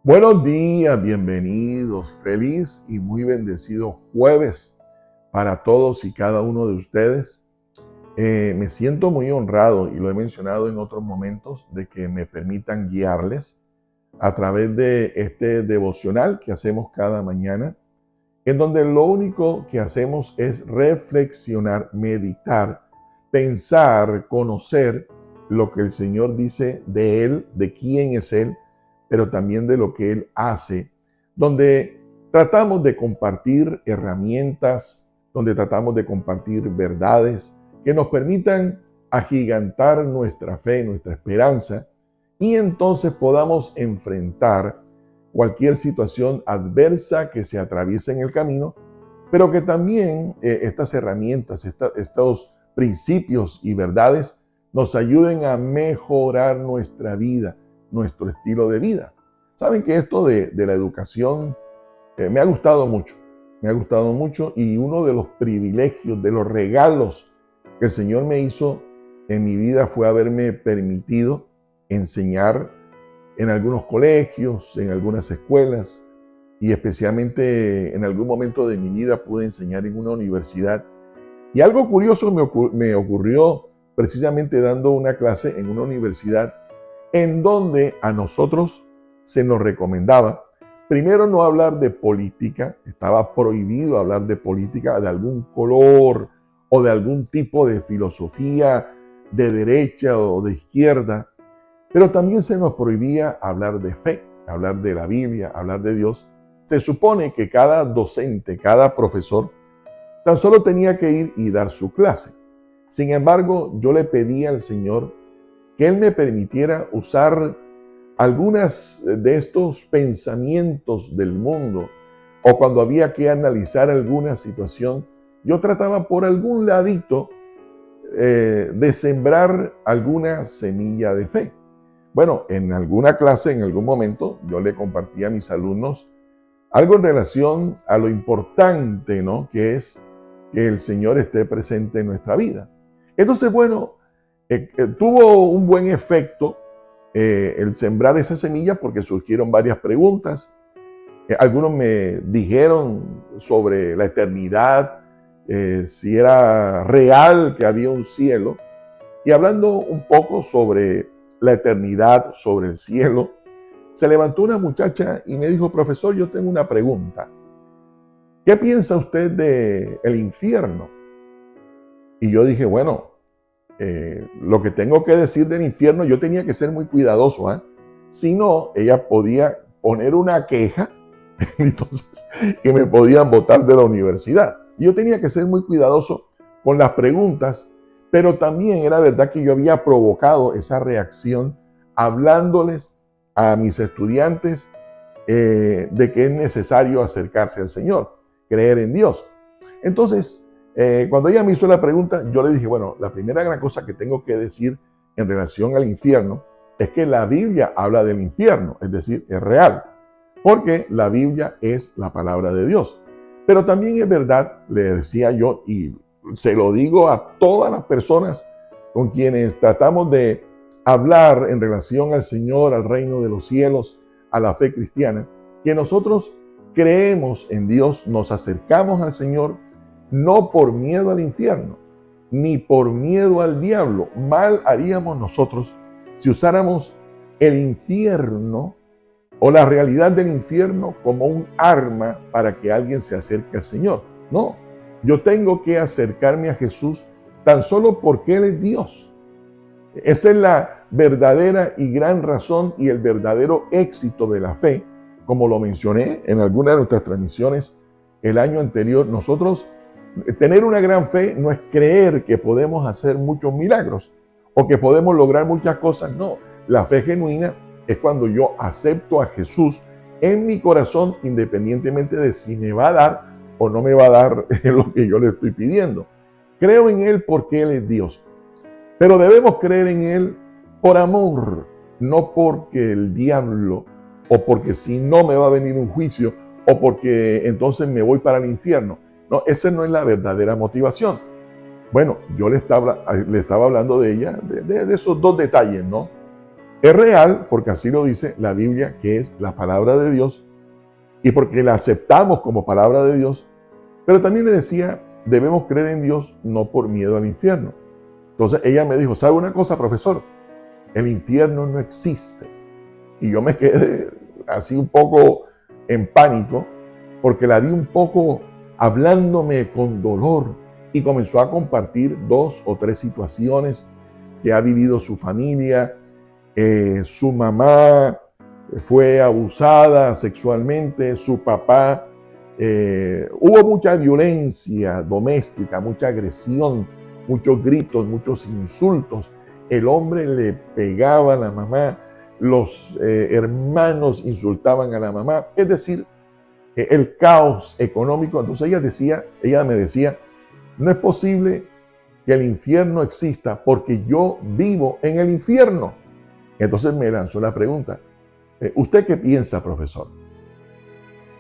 Buenos días, bienvenidos, feliz y muy bendecido jueves para todos y cada uno de ustedes. Me siento muy honrado y lo he mencionado en otros momentos de que me permitan guiarles a través de este devocional que hacemos cada mañana, en donde lo único que hacemos es reflexionar, meditar, pensar, conocer lo que el Señor dice de Él, de quién es Él, pero también de lo que Él hace, donde tratamos de compartir herramientas, donde tratamos de compartir verdades que nos permitan agigantar nuestra fe, nuestra esperanza, y entonces podamos enfrentar cualquier situación adversa que se atraviese en el camino, pero que también estas herramientas, estos principios y verdades nos ayuden a mejorar nuestra vida, nuestro estilo de vida. Saben que esto de la educación me ha gustado mucho y uno de los privilegios, de los regalos que el Señor me hizo en mi vida fue haberme permitido enseñar en algunos colegios, en algunas escuelas y especialmente en algún momento de mi vida pude enseñar en una universidad. Y algo curioso me ocurrió precisamente dando una clase en una universidad en donde a nosotros se nos recomendaba, primero, no hablar de política. Estaba prohibido hablar de política de algún color o de algún tipo de filosofía de derecha o de izquierda, pero también se nos prohibía hablar de fe, hablar de la Biblia, hablar de Dios. Se supone que cada docente, cada profesor, tan solo tenía que ir y dar su clase. Sin embargo, yo le pedí al Señor que Él me permitiera usar algunas de estos pensamientos del mundo, o cuando había que analizar alguna situación, yo trataba por algún ladito de sembrar alguna semilla de fe. Bueno, en alguna clase, en algún momento, yo le compartí a mis alumnos algo en relación a lo importante, ¿no?, que es que el Señor esté presente en nuestra vida. Entonces, bueno, tuvo un buen efecto el sembrar esa semilla porque surgieron varias preguntas. Algunos me dijeron sobre la eternidad, si era real que había un cielo. Y hablando un poco sobre la eternidad, sobre el cielo, se levantó una muchacha y me dijo: profesor, yo tengo una pregunta. ¿Qué piensa usted del infierno? Y yo dije, bueno, lo que tengo que decir del infierno, yo tenía que ser muy cuidadoso, ¿eh? Si no, ella podía poner una queja entonces, y me podían botar de la universidad. Y yo tenía que ser muy cuidadoso con las preguntas, pero también era verdad que yo había provocado esa reacción hablándoles a mis estudiantes de que es necesario acercarse al Señor, creer en Dios. Entonces, cuando ella me hizo la pregunta, yo le dije, bueno, la primera gran cosa que tengo que decir en relación al infierno es que la Biblia habla del infierno, es decir, es real, porque la Biblia es la palabra de Dios. Pero también es verdad, le decía yo, y se lo digo a todas las personas con quienes tratamos de hablar en relación al Señor, al reino de los cielos, a la fe cristiana, que nosotros creemos en Dios, nos acercamos al Señor, no por miedo al infierno, ni por miedo al diablo. Mal haríamos nosotros si usáramos el infierno o la realidad del infierno como un arma para que alguien se acerque al Señor. No, yo tengo que acercarme a Jesús tan solo porque Él es Dios. Esa es la verdadera y gran razón y el verdadero éxito de la fe. Como lo mencioné en alguna de nuestras transmisiones el año anterior, nosotros tener una gran fe no es creer que podemos hacer muchos milagros o que podemos lograr muchas cosas. No, la fe genuina es cuando yo acepto a Jesús en mi corazón, independientemente de si me va a dar o no me va a dar lo que yo le estoy pidiendo. Creo en Él porque Él es Dios, pero debemos creer en Él por amor, no porque el diablo o porque si no me va a venir un juicio o porque entonces me voy para el infierno. No, esa no es la verdadera motivación. Bueno, yo le estaba hablando de ella, de esos dos detalles, ¿no? Es real porque así lo dice la Biblia, que es la palabra de Dios, y porque la aceptamos como palabra de Dios, pero también le decía, debemos creer en Dios no por miedo al infierno. Entonces ella me dijo, ¿sabe una cosa, profesor? El infierno no existe. Y yo me quedé así un poco en pánico, porque la vi un poco hablándome con dolor y comenzó a compartir 2 o 3 situaciones que ha vivido su familia. Su mamá fue abusada sexualmente, su papá, hubo mucha violencia doméstica, mucha agresión, muchos gritos, muchos insultos. El hombre le pegaba a la mamá, los hermanos insultaban a la mamá, es decir, el caos económico. Entonces ella me decía, no es posible que el infierno exista porque yo vivo en el infierno. Entonces me lanzó la pregunta, ¿usted qué piensa, profesor?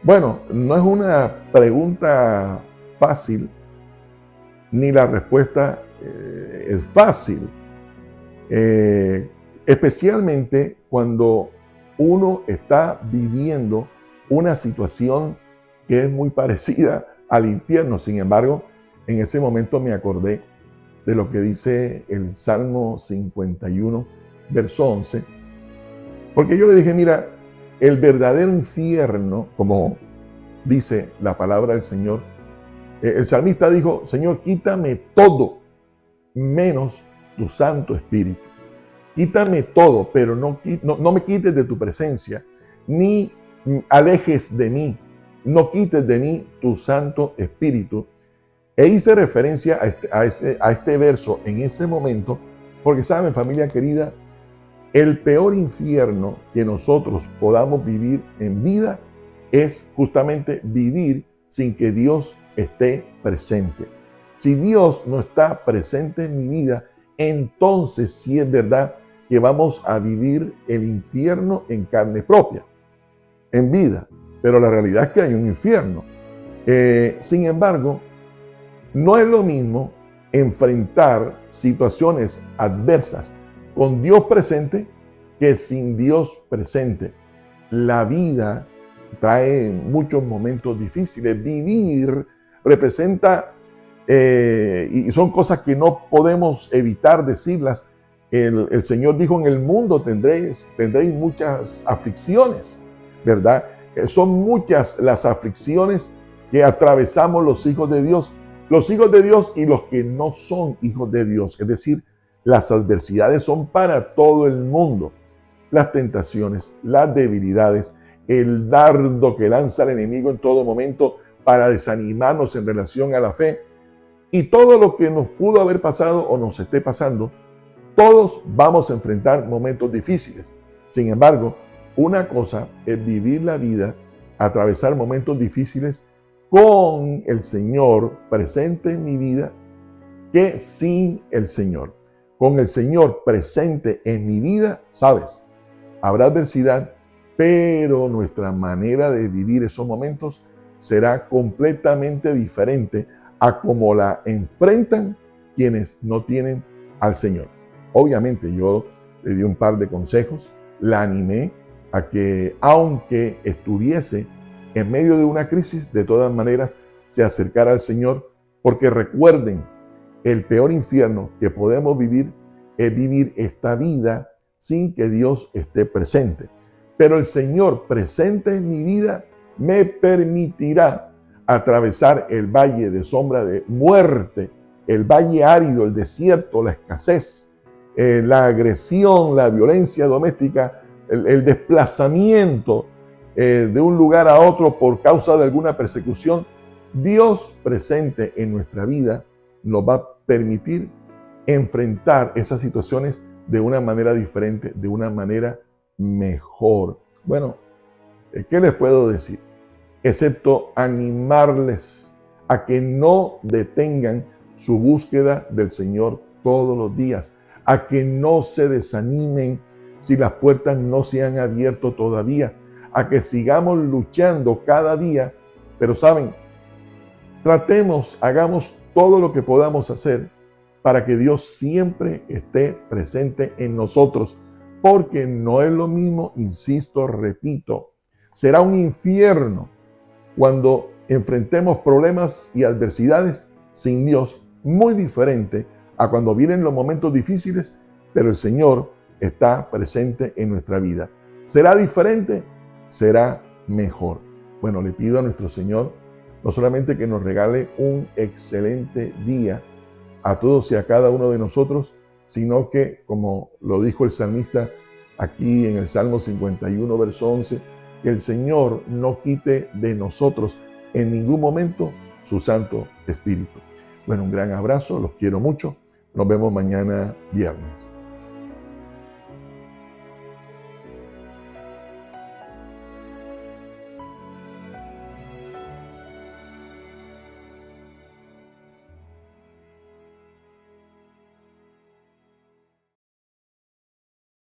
Bueno, no es una pregunta fácil, ni la respuesta es fácil, especialmente cuando uno está viviendo una situación que es muy parecida al infierno. Sin embargo, en ese momento me acordé de lo que dice el Salmo 51, verso 11, porque yo le dije, mira, el verdadero infierno, como dice la palabra del Señor, el salmista dijo, Señor, quítame todo, menos tu Santo Espíritu. Quítame todo, pero no me quites de tu presencia, ni alejes de mí, no quites de mí tu Santo Espíritu. E hice referencia a este verso en ese momento, porque saben, familia querida, el peor infierno que nosotros podamos vivir en vida es justamente vivir sin que Dios esté presente. Si Dios no está presente en mi vida, entonces sí es verdad que vamos a vivir el infierno en carne propia, en vida. Pero la realidad es que hay un infierno. Sin embargo, no es lo mismo enfrentar situaciones adversas con Dios presente que sin Dios presente. La vida trae muchos momentos difíciles. Vivir representa, y son cosas que no podemos evitar decirlas. El Señor dijo, en el mundo tendréis muchas aflicciones, ¿verdad? Son muchas las aflicciones que atravesamos los hijos de Dios y los que no son hijos de Dios. Es decir, las adversidades son para todo el mundo. Las tentaciones, las debilidades, el dardo que lanza el enemigo en todo momento para desanimarnos en relación a la fe y todo lo que nos pudo haber pasado o nos esté pasando, todos vamos a enfrentar momentos difíciles. Sin embargo, una cosa es vivir la vida, atravesar momentos difíciles con el Señor presente en mi vida, que sin el Señor. Con el Señor presente en mi vida, ¿sabes? Habrá adversidad, pero nuestra manera de vivir esos momentos será completamente diferente a cómo la enfrentan quienes no tienen al Señor. Obviamente yo le di un par de consejos, la animé a que, aunque estuviese en medio de una crisis, de todas maneras se acercara al Señor, porque recuerden, el peor infierno que podemos vivir es vivir esta vida sin que Dios esté presente. Pero el Señor presente en mi vida me permitirá atravesar el valle de sombra de muerte, el valle árido, el desierto, la escasez, la agresión, la violencia doméstica, el desplazamiento de un lugar a otro por causa de alguna persecución. Dios presente en nuestra vida nos va a permitir enfrentar esas situaciones de una manera diferente, de una manera mejor. Bueno, ¿qué les puedo decir? Excepto animarles a que no detengan su búsqueda del Señor todos los días, a que no se desanimen si las puertas no se han abierto todavía, a que sigamos luchando cada día, pero saben, hagamos todo lo que podamos hacer para que Dios siempre esté presente en nosotros, porque no es lo mismo, insisto, repito, será un infierno cuando enfrentemos problemas y adversidades sin Dios, muy diferente a cuando vienen los momentos difíciles, pero el Señor está presente en nuestra vida. ¿Será diferente? ¿Será mejor? Bueno, le pido a nuestro Señor no solamente que nos regale un excelente día a todos y a cada uno de nosotros, sino que, como lo dijo el salmista aquí en el Salmo 51, verso 11, que el Señor no quite de nosotros en ningún momento su Santo Espíritu. Bueno, un gran abrazo, los quiero mucho. Nos vemos mañana viernes.